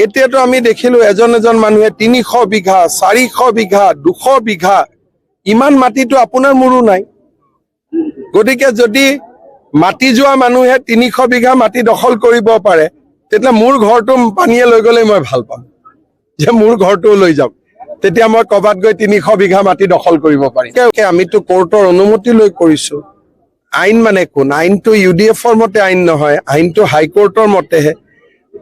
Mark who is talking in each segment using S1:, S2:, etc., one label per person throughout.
S1: এতিয়াতো আমি দেখিলো এজন মানুহে 300 বিঘা 400 বিঘা 200 বিঘা ইমান মাটিটো আপোনাৰ মোৰো নাই। গতিকে যদি মাটি যোৱা মানুহে 300 বিঘা মাটি দখল কৰিব পাৰে, তেতিয়া মোৰ ঘৰটো পানীয়ে লৈ গ'লে মই ভাল পাম, যে মোৰ ঘৰটো লৈ যাওক। তেতিয়া মই ক'বাত গৈ 300 বিঘা মাটি দখল কৰিব পাৰিম। আমিতো কোৰ্টৰ অনুমতি লৈ কৰিছো। আইন মানে কোন? আইনটো UDFৰ মতে আইন নহয়, আইনটো হাইকোৰ্টৰ মতেহে।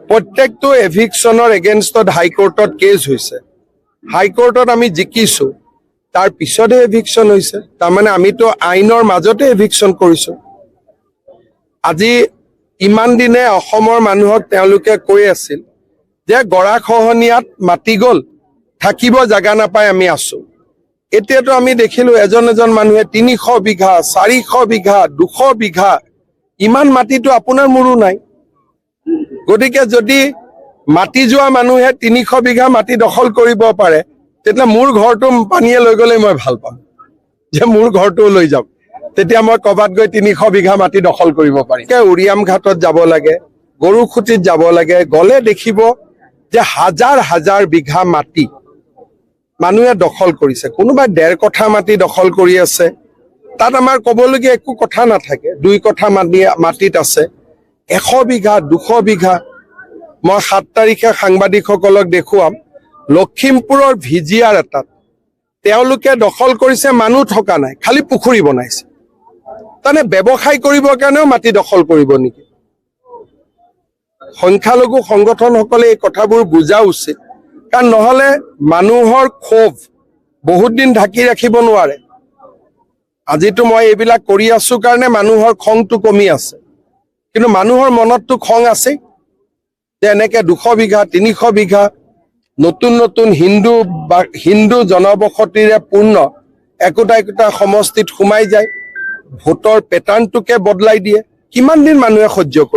S1: প্ৰত্যেকটো এভিকশ্যনৰ এগেইনষ্টত হাইকোৰ্টত কেছ হৈছে, হাইকোৰ্টত আমি জিকিছো, তাৰ পিছতহে এভিকশ্যন হৈছে। তাৰমানে আমিতো আইনৰ মাজতে এভিকশ্যন কৰিছো। আজি ইমান দিনে অসমৰ মানুহক তেওঁলোকে কৈ আছিল যে গৰাখহনীয়াত মাটি গ'ল, থাকিব জাগা নাপাই আমি আছো। এতিয়াতো আমি দেখিলো এজন মানুহে 300 বিঘা 400 বিঘা 200 বিঘা ইমান মাটিটো আপোনাৰ মোৰো নাই। গতিকে যদি মাটি যোৱা মানুহে 300 বিঘা মাটি দখল কৰিব পাৰে, তেতিয়া মোৰ ঘৰটো পানীয়ে লৈ গ'লে মই ভাল পাম, যে মোৰ ঘৰটো লৈ যাওক। তেতিয়া মই ক'বাত গৈ 300 বিঘা মাটি দখল কৰিব পাৰিম। উৰিয়াম ঘাটত যাব লাগে, গৰুখুটিত যাব লাগে, গ'লে দেখিব যে হাজাৰ হাজাৰ বিঘা মাটি মানুহে দখল কৰিছে। কোনোবাই 1.5 কঠা মাটি দখল কৰি আছে, তাত আমাৰ ক'বলগীয়া একো কথা নাথাকে। 2 কঠা মাটিত আছে 100 বিঘা 200 বিঘা। মই 7 তাৰিখে সাংবাদিকসকলক দেখুৱাম, লখিমপুৰৰ ভিজিয়াৰ এটাত তেওঁলোকে দখল কৰিছে, মানুহ থকা নাই, খালি পুখুৰী বনাইছে। তাৰমানে ব্যৱসায় কৰিবৰ কাৰণেও মাটি দখল কৰিব নেকি? সংখ্যালঘু সংগঠনসকলে এই কথাবোৰ বুজা উচিত, কাৰণ নহ'লে মানুহৰ ক্ষোভ বহুত দিন ঢাকি ৰাখিব নোৱাৰে। আজিতো মই এইবিলাক কৰি আছো কাৰণে মানুহৰ খংটো কমি আছে, কিন্তু মানুহৰ মনততো খং আছে যে এনেকে 200 বিঘা 300 বিঘা নতুন নতুন হিন্দু জনবসতিৰে পূৰ্ণ একোটা সমষ্টিত সোমাই যায়, ভোটৰ পেটাৰ্ণটোকে বদলাই দিয়ে। কিমান দিন মানুহে সহ্য কৰিব?